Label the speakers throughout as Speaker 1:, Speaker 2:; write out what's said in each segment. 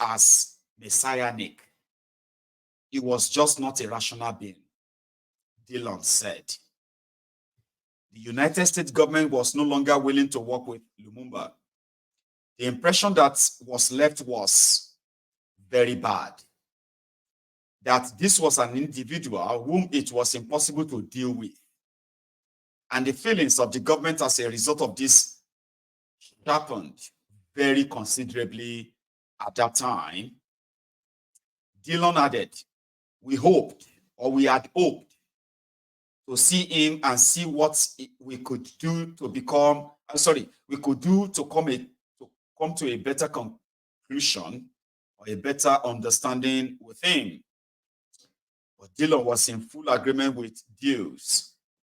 Speaker 1: as messianic. He was just not a rational being, Dillon said. The United States government was no longer willing to work with Lumumba. The impression that was left was very bad. That this was an individual whom it was impossible to deal with. And the feelings of the government as a result of this sharpened very considerably at that time. Dillon added, we had hoped to see him and see what we could do to become, we could do to come to a better conclusion or a better understanding with him. But Dillon was in full agreement with Deuce,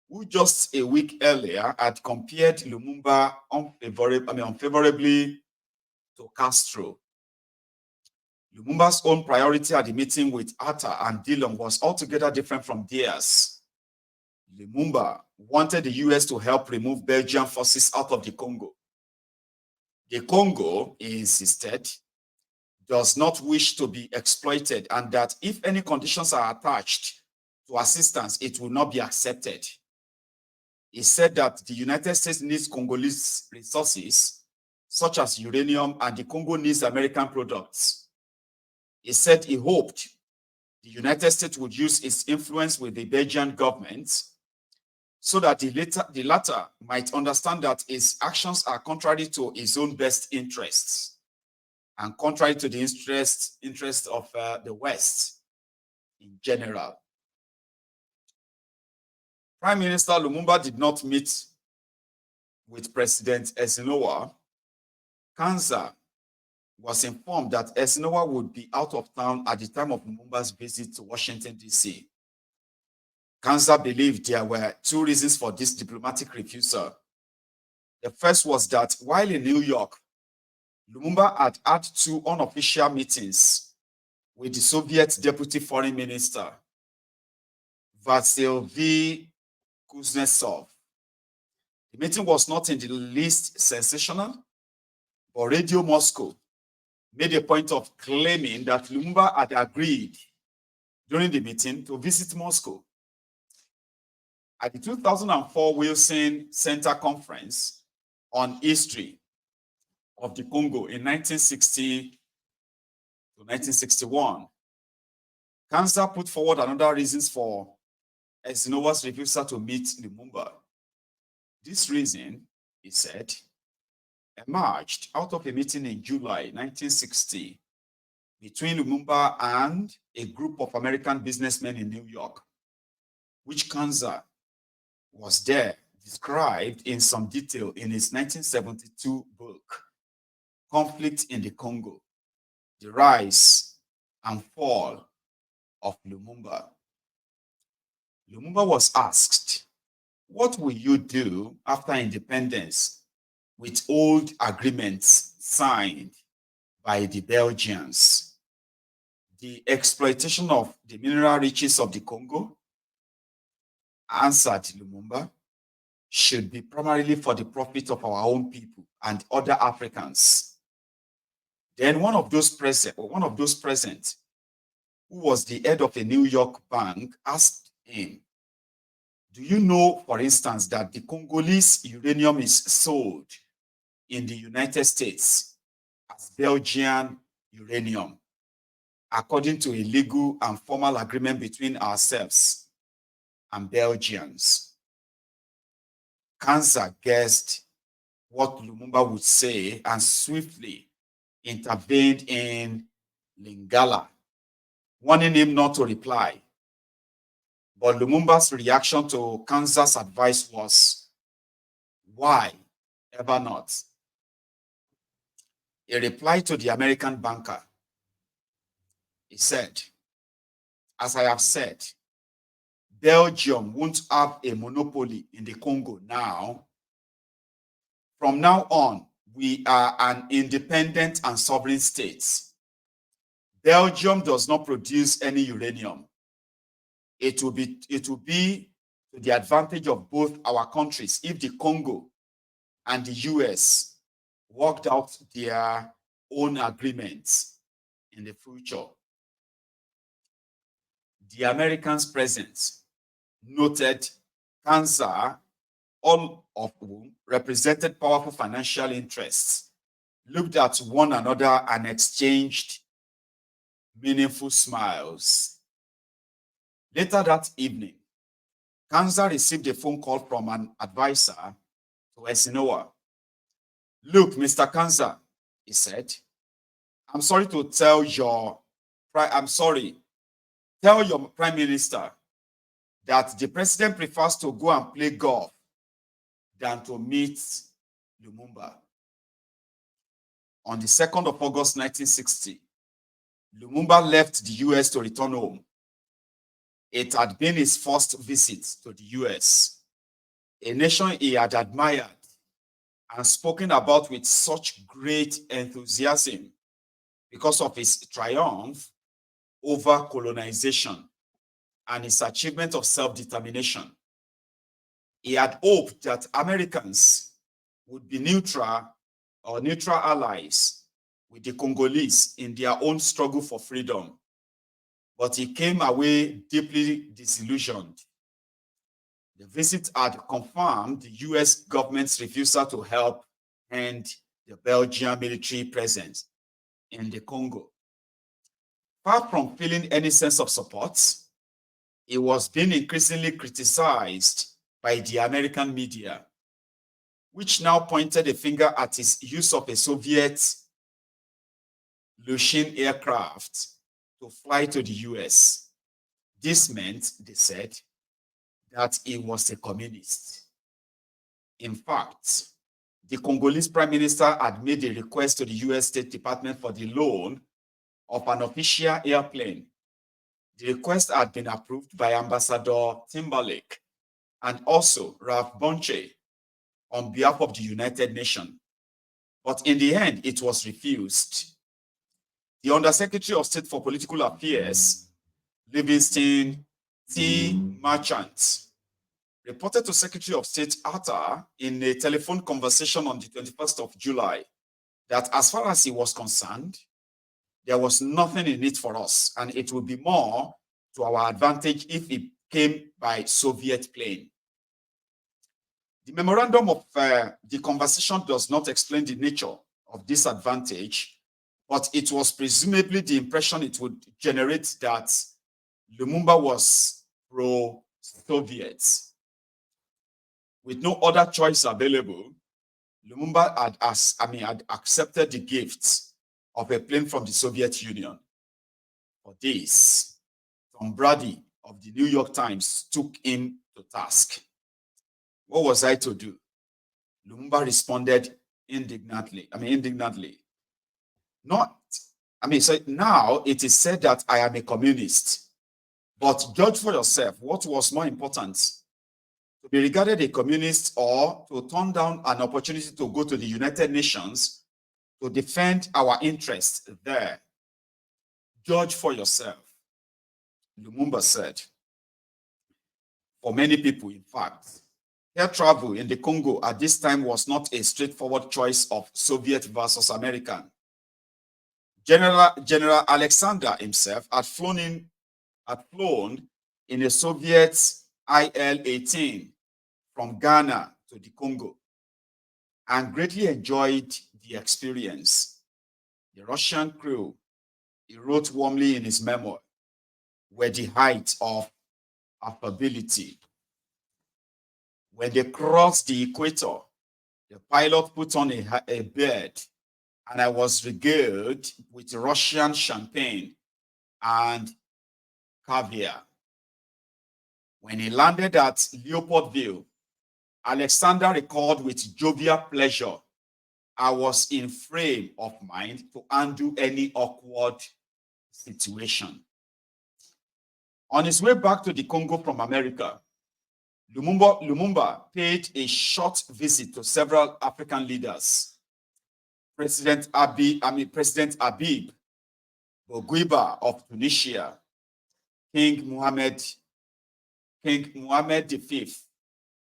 Speaker 1: who just a week earlier had compared Lumumba unfavorably to Castro. Lumumba's own priority at the meeting with Atta and Dillon was altogether different from theirs. Lumumba wanted the US to help remove Belgian forces out of the Congo. The Congo, he insisted, does not wish to be exploited, and that if any conditions are attached to assistance, it will not be accepted. He said that the United States needs Congolese resources, such as uranium, and the Congo needs American products. He said he hoped the United States would use its influence with the Belgian government so that the latter might understand that his actions are contrary to his own best interests and contrary to the interest of the West in general. Prime Minister Lumumba did not meet with President Ezinoa. Kanza was informed that Ezinoa would be out of town at the time of Lumumba's visit to Washington, D.C. Kanza believed there were two reasons for this diplomatic refusal. The first was that while in New York, Lumumba had two unofficial meetings with the Soviet Deputy Foreign Minister, Vasily Kuznetsov. The meeting was not in the least sensational, but Radio Moscow made a point of claiming that Lumumba had agreed during the meeting to visit Moscow. At the 2004 Wilson Center Conference on History of the Congo in 1960 to 1961, Kanza put forward another reasons for Ezinoa's refusal to meet Lumumba. This reason, he said, emerged out of a meeting in July 1960 between Lumumba and a group of American businessmen in New York, which Kanza was there described in some detail in his 1972 book, Conflict in the Congo, The Rise and Fall of Lumumba. Lumumba was asked, what will you do after independence with old agreements signed by the Belgians? The exploitation of the mineral riches of the Congo, answered Lumumba, should be primarily for the profit of our own people and other Africans. Then one of those present, who was the head of a New York bank, asked him, do you know, for instance, that the Congolese uranium is sold in the United States as Belgian uranium, according to a legal and formal agreement between ourselves and Belgians? Kanza guessed what Lumumba would say and swiftly intervened in Lingala, warning him not to reply. But Lumumba's reaction to Kanza's advice was, why ever not? He replied to the American banker. He said, as I have said, Belgium won't have a monopoly in the Congo now. From now on, we are an independent and sovereign state. Belgium does not produce any uranium. It will be to the advantage of both our countries if the Congo and the US worked out their own agreements in the future. The Americans present noted Kansa, all of whom represented powerful financial interests, looked at one another and exchanged meaningful smiles. Later that evening, Kansa received a phone call from an advisor to Esinoa. "Look, Mr. Kansa," he said, I'm sorry, tell your prime minister that the president prefers to go and play golf than to meet Lumumba." On the 2nd of August 1960, Lumumba left the US to return home. It had been his first visit to the US, a nation he had admired and spoken about with such great enthusiasm because of his triumph over colonization and his achievement of self-determination. He had hoped that Americans would be neutral allies with the Congolese in their own struggle for freedom, but he came away deeply disillusioned. The visit had confirmed the US government's refusal to help end the Belgian military presence in the Congo. Far from feeling any sense of support, he was being increasingly criticized by the American media, which now pointed a finger at his use of a Soviet Lushin aircraft to fly to the US. This meant, they said, that he was a communist. In fact, the Congolese prime minister had made a request to the US State Department for the loan of an official airplane. The request had been approved by Ambassador Timberlake and also Ralph Bunche on behalf of the United Nations. But in the end, it was refused. The Undersecretary of State for Political Affairs, Livingston T. Marchant, reported to Secretary of State Atta in a telephone conversation on the 21st of July that as far as he was concerned, there was nothing in it for us, and it would be more to our advantage if it came by Soviet plane. The memorandum of the conversation does not explain the nature of this advantage, but it was presumably the impression it would generate that Lumumba was pro-Soviet. With no other choice available, Lumumba had accepted the gifts of a plane from the Soviet Union. For this, Tom Brady of the New York Times took him to task. What was I to do? Lumumba responded indignantly. So now it is said that I am a communist, but judge for yourself what was more important, to be regarded a communist or to turn down an opportunity to go to the United Nations to defend our interests there. Judge for yourself, Lumumba said. For many people, in fact, air travel in the Congo at this time was not a straightforward choice of Soviet versus American. General Alexander himself had flown in a Soviet IL-18 from Ghana to the Congo and greatly enjoyed the experience. The Russian crew, he wrote warmly in his memoir, were the height of affability. When they crossed the equator, the pilot put on a beard, and I was regaled with Russian champagne and caviar. When he landed at Leopoldville, Alexander recalled with jovial pleasure, I was in frame of mind to undo any awkward situation. On his way back to the Congo from America, Lumumba paid a short visit to several African leaders. President Habib Bourguiba of Tunisia, King Mohammed V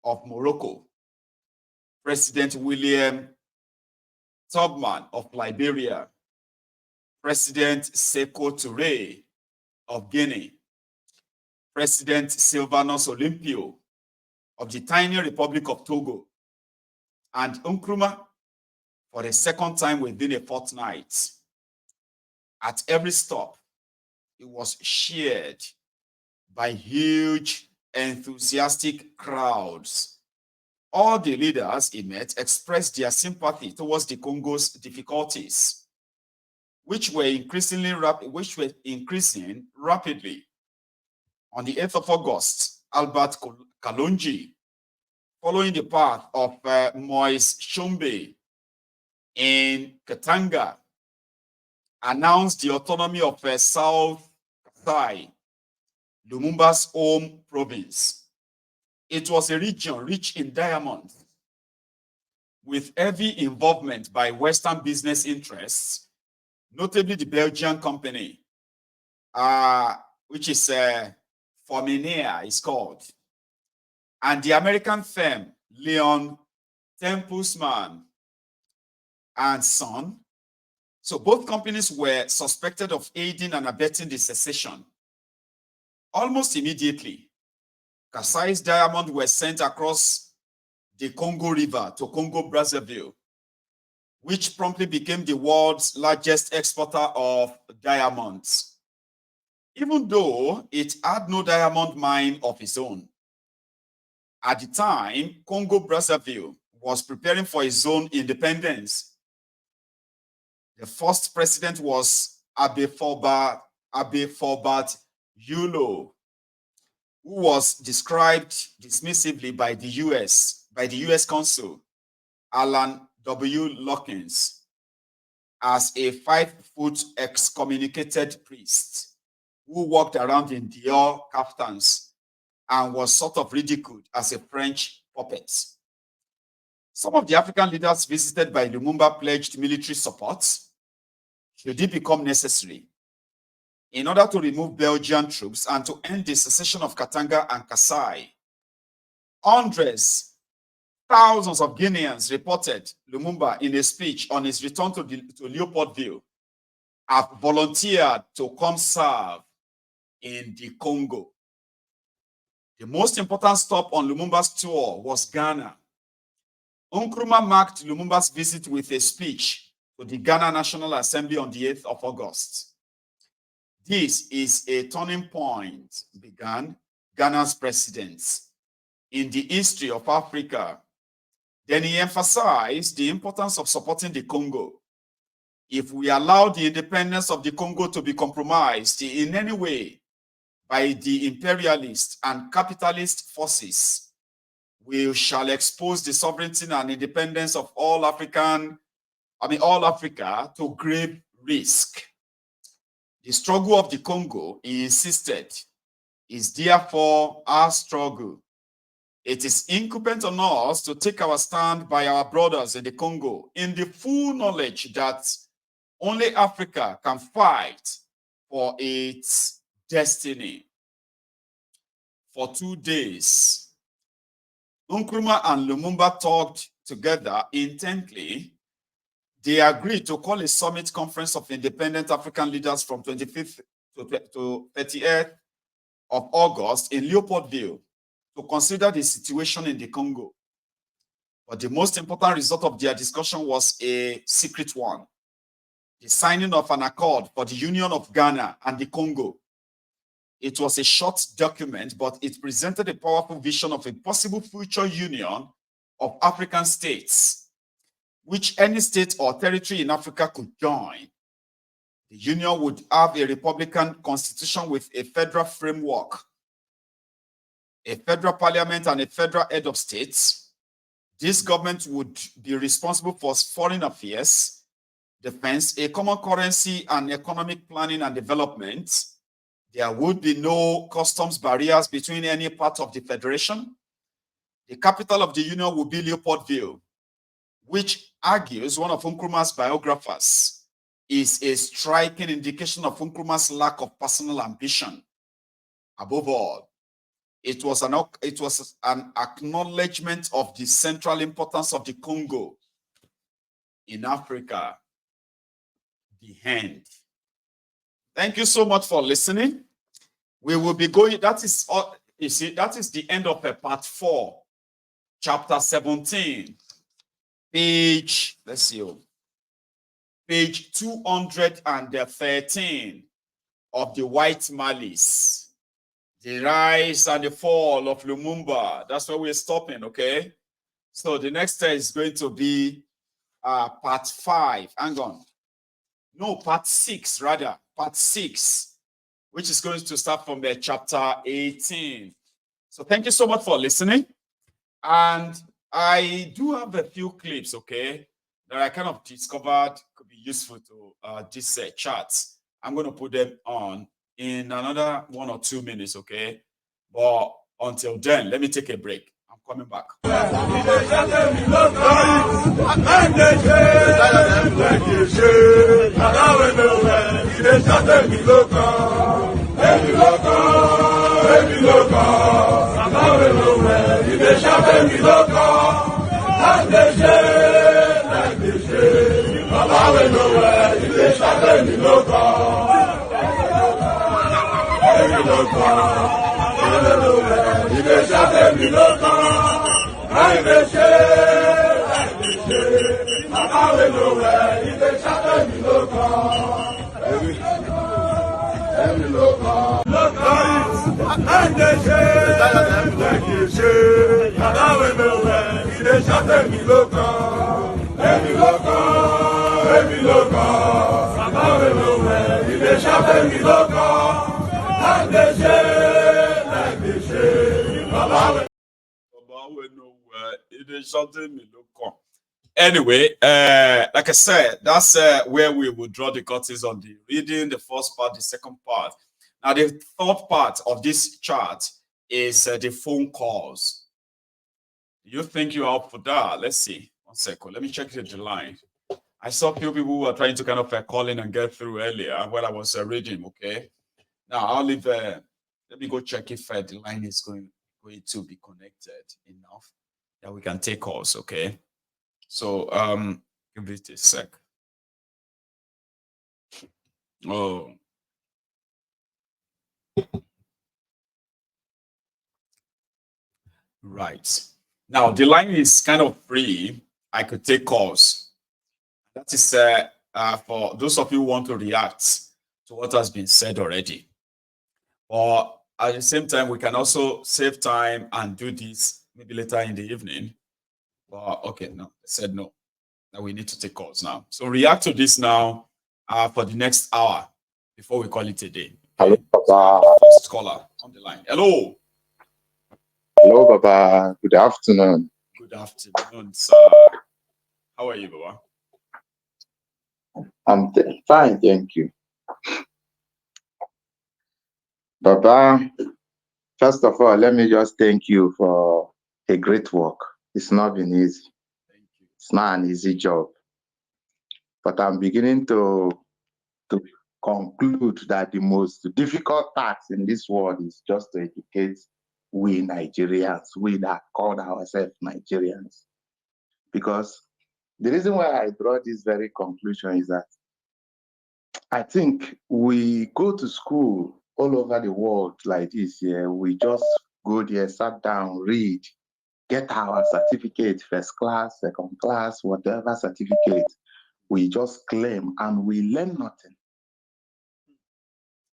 Speaker 1: of Morocco, President William Tubman of Liberia, President Sékou Touré of Guinea, President Sylvanus Olympio of the tiny Republic of Togo, and Nkrumah for the second time within a fortnight. At every stop, it was shared by huge, enthusiastic crowds. All the leaders he met expressed their sympathy towards the Congo's difficulties, which were increasing rapidly. On the 8th of August, Albert Kalonji, following the path of Moise Tshombe in Katanga, announced the autonomy of South Kasai, Lumumba's home province. It was a region rich in diamonds, with heavy involvement by Western business interests, notably the Belgian company, which is Forminia is called, and the American firm Leon Tempusman and Son. So both companies were suspected of aiding and abetting the secession. Almost immediately, Kasai's diamonds were sent across the Congo River to Congo-Brazzaville, which promptly became the world's largest exporter of diamonds, even though it had no diamond mine of its own. At the time, Congo-Brazzaville was preparing for its own independence. The first president was Abe Forbart Yulo, who was described dismissively by the US Consul, Alan W. Lawkins, as a 5-foot excommunicated priest who walked around in Dior kaftans and was sort of ridiculed as a French puppet. Some of the African leaders visited by Lumumba pledged military support, should it become necessary, in order to remove Belgian troops and to end the secession of Katanga and Kasai. Hundreds, thousands of Guineans reported Lumumba in a speech on his return to Leopoldville have volunteered to come serve in the Congo. The most important stop on Lumumba's tour was Ghana. Nkrumah marked Lumumba's visit with a speech to the Ghana National Assembly on the 8th of August. This is a turning point, began Ghana's president, in the history of Africa. Then he emphasized the importance of supporting the Congo. If we allow the independence of the Congo to be compromised in any way by the imperialist and capitalist forces, we shall expose the sovereignty and independence of all Africa to grave risk. The struggle of the Congo, he insisted, is therefore our struggle. It is incumbent on us to take our stand by our brothers in the Congo in the full knowledge that only Africa can fight for its destiny. For 2 days, Nkrumah and Lumumba talked together intently. They agreed to call a summit conference of independent African leaders from 25th to 30th of August in Leopoldville to consider the situation in the Congo. But the most important result of their discussion was a secret one: the signing of an accord for the union of Ghana and the Congo. It was a short document, but it presented a powerful vision of a possible future union of African states, which any state or territory in Africa could join. The union would have a republican constitution with a federal framework, a federal parliament, and a federal head of states. This government would be responsible for foreign affairs, defense, a common currency, and economic planning and development. There would be no customs barriers between any part of the federation. The capital of the union would be Leopoldville, which, argues one of Nkrumah's biographers, is a striking indication of Nkrumah's lack of personal ambition. Above all, it was an acknowledgement of the central importance of the Congo in Africa. The end. Thank you so much for listening. We will be going, that is all, you see, that is the end of part 4, chapter 17, page, let's see, page 213 of the White Malice, the rise and the fall of Lumumba. That's where we're stopping, okay? So the next is going to be part 5. Hang on. No, part 6, rather. Part 6, which is going to start from chapter 18. So thank you so much for listening. And I do have a few clips, okay, that I kind of discovered could be useful to this chat. I'm going to put them on in another 1 or 2 minutes, okay? But until then, let me take a break. I'm coming back. Anyway, like I said, that's where we will draw the curtains on the reading, the first part, the second part. Now, the third part of this chart is the phone calls. Do you think you are up for that? Let's see. 1 second. Let me check the line. I saw a few people who were trying to kind of call in and get through earlier while I was reading, okay? Now, I'll leave, let me go check if the line is going to be connected enough that we can take calls, okay? So, give it a sec. Oh. Right. Now, the line is kind of free. I could take calls. That is for those of you who want to react to what has been said already. Or at the same time, we can also save time and do this maybe later in the evening. But okay, no, I said no. Now we need to take calls now. So react to this now for the next hour before we call it a day.
Speaker 2: Hello, Baba.
Speaker 1: First caller on the line. Hello.
Speaker 2: Hello, Baba. Good afternoon.
Speaker 1: Good afternoon, sir. How are you, Baba?
Speaker 2: I'm fine, thank you. Baba, first of all, let me just thank you for a great work. It's not been easy.
Speaker 1: Thank you.
Speaker 2: It's not an easy job. But I'm beginning to conclude that the most difficult task in this world is just to educate we Nigerians, we that call ourselves Nigerians. Because the reason why I draw this very conclusion is that I think we go to school all over the world like this. Yeah, we just go there, sat down, read, get our certificate, first class, second class, whatever certificate. We just claim and we learn nothing.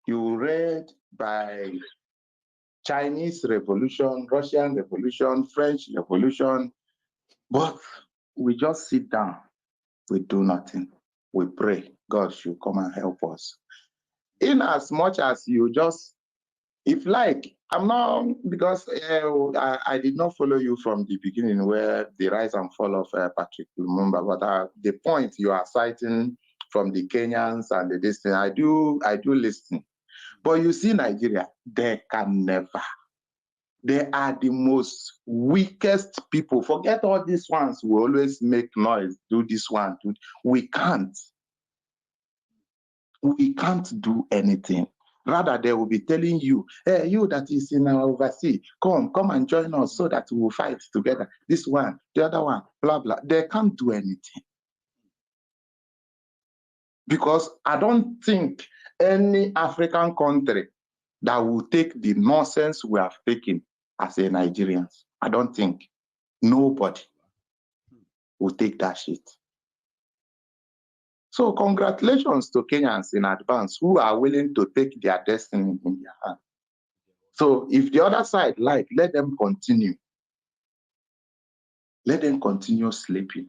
Speaker 2: You read by Chinese Revolution, Russian Revolution, French Revolution, but we just sit down, we do nothing. We pray God should come and help us. In as much as you just, if like, I'm not, because I did not follow you from the beginning where the rise and fall of Patrick Lumumba, but the point you are citing from the Kenyans and the distance, I do listen. But you see Nigeria, they can never. They are the most weakest people. Forget all these ones who always make noise, do this one. We can't. We can't do anything. Rather, they will be telling you, hey, you that is in our overseas, come and join us so that we will fight together. This one, the other one, blah, blah. They can't do anything. Because I don't think any African country that will take the nonsense we have taken as a Nigerians. I don't think nobody will take that shit. So congratulations to Kenyans in advance who are willing to take their destiny in their hand. So if the other side like, let them continue. Let them continue sleeping.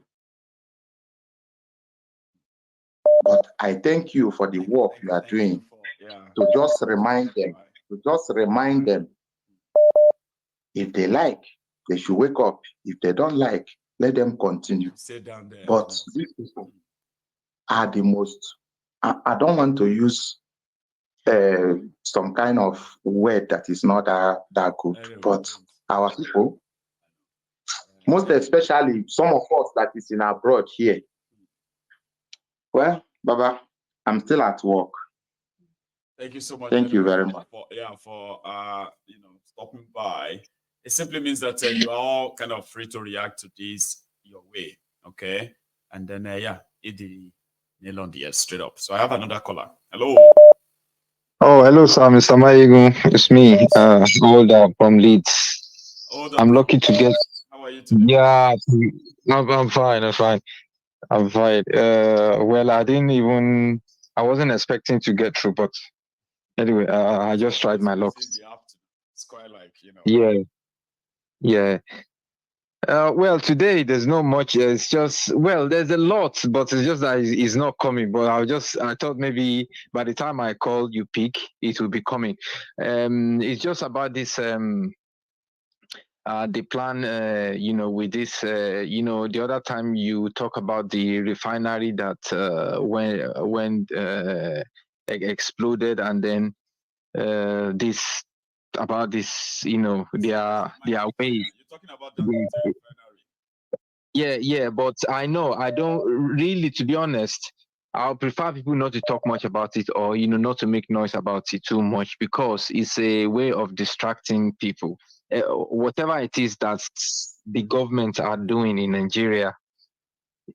Speaker 2: But I thank you for the work you are doing to just remind them, if they like, they should wake up. If they don't like, let them continue.
Speaker 1: Sit down there.
Speaker 2: But these people are the most, I don't want to use some kind of word that is not that good, but our people, most especially some of us that is in abroad here. Well, Baba, I'm still at work.
Speaker 1: Thank you so much.
Speaker 2: Thank you very much.
Speaker 1: For stopping by. It simply means that you are all kind of free to react to this your way, okay? And then hit the nail on the head straight up. So I have another caller. Hello.
Speaker 3: Oh, hello, sir, Mr. Mayigun. It's me, Golda from Leeds. I'm lucky to get.
Speaker 1: How are you today?
Speaker 3: Yeah, I'm fine. I'm fine. Well, I wasn't expecting to get through, but anyway, I just tried my luck.
Speaker 1: It's quite like,
Speaker 3: Yeah. Well, today there's not much. It's just, well, there's a lot, but it's just that it's not coming. But I thought maybe by the time I call you pick, it will be coming. It's just about this. The plan, with this, the other time you talk about the refinery that when exploded, and then this about this, their ways.
Speaker 1: You're talking about the refinery.
Speaker 3: Yeah, but I know I don't really, to be honest, I'll prefer people not to talk much about it, or not to make noise about it too much, because it's a way of distracting people. Whatever it is that the government are doing in Nigeria,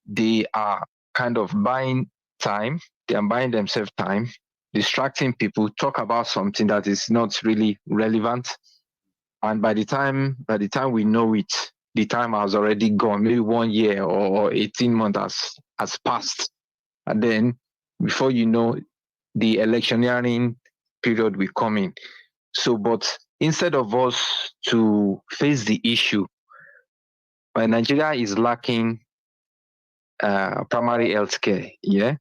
Speaker 3: they are kind of buying time. They are buying themselves time, distracting people, talk about something that is not really relevant. And by the time we know it, the time has already gone. Maybe 1 year or 18 months has passed. And then before you know, the electioneering period will come in. So, but instead of us to face the issue, Nigeria is lacking primary health care. Yeah.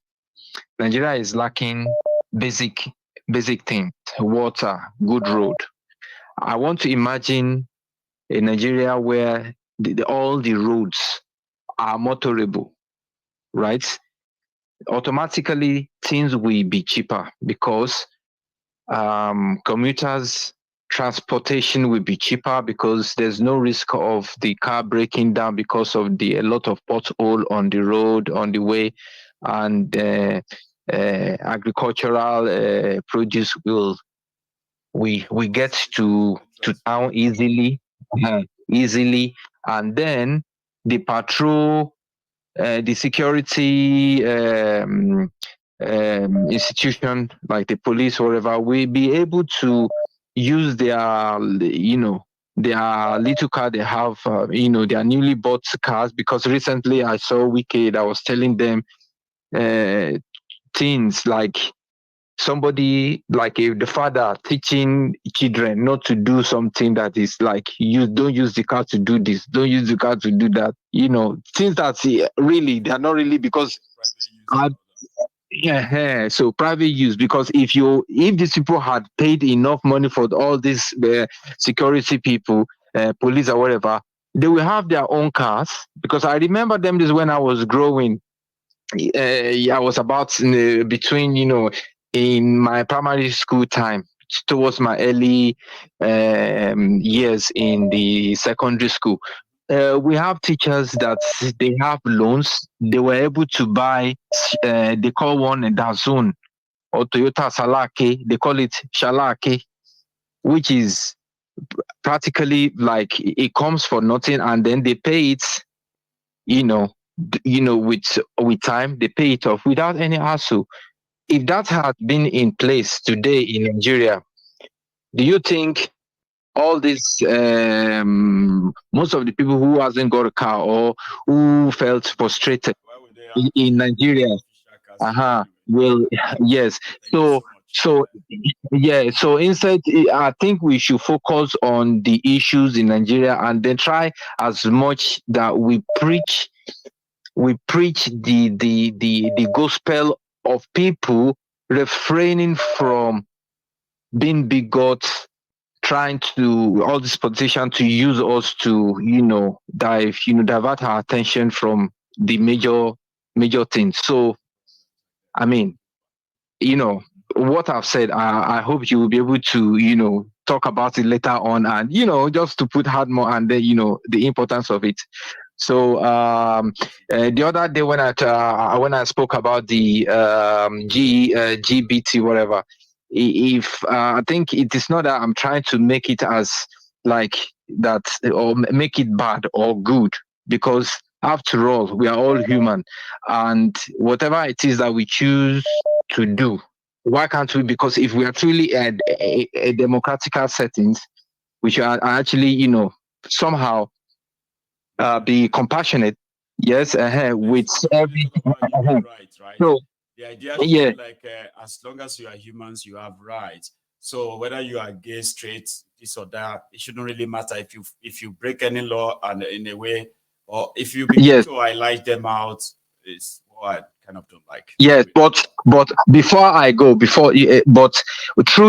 Speaker 3: Nigeria is lacking basic things, water, good road. I want to imagine a Nigeria where all the roads are motorable, right? Automatically, things will be cheaper because commuters' transportation will be cheaper, because there's no risk of the car breaking down because of a lot of pothole on the road, on the way, and agricultural produce we get to town easily, and then the patrol, the security institution like the police, whatever, will be able to use their little car they have, their newly bought cars. Because recently I saw Wicked, I was telling them things like somebody, like the father teaching children not to do something that is like, you don't use the car to do this, don't use the car to do that, things that really they are not really, because so private use. Because if these people had paid enough money for all these security people, police or whatever, they will have their own cars. Because I remember them this when I was growing. I was about between, in my primary school time towards my early years in the secondary school. We have teachers that they have loans. They were able to buy, they call one a Dazun or Toyota Salake. They call it Shalake, which is practically like it comes for nothing, and then they pay it, with time. They pay it off without any hassle. if that had been in place today in Nigeria, do you think all this most of the people who hasn't got a car or who felt frustrated
Speaker 1: Why would they
Speaker 3: in Nigeria, will yes. So yeah, so instead, I think we should focus on the issues in Nigeria and then try as much that we preach the gospel of people refraining from being bigots, trying to all these politicians to use us to divert our attention from the major things. So I mean, what I've said, I hope you will be able to talk about it later on, and just to put hard more and then the importance of it. So the other day when I spoke about the GBT whatever, if I think it is not that I'm trying to make it as like that or make it bad or good, because after all we are all human, and whatever it is that we choose to do, why can't we? Because if we are truly a democratical settings, we should actually somehow be compassionate. Yes, with every.
Speaker 1: Right.
Speaker 3: So
Speaker 1: The idea
Speaker 3: yeah,
Speaker 1: should be like, as long as you are humans, you have rights. So whether you are gay, straight, this or that, it shouldn't really matter if you break any law and in a way, or if you begin
Speaker 3: yes,
Speaker 1: to highlight them out, is what I kind of don't like.
Speaker 3: yes. But before I go, but through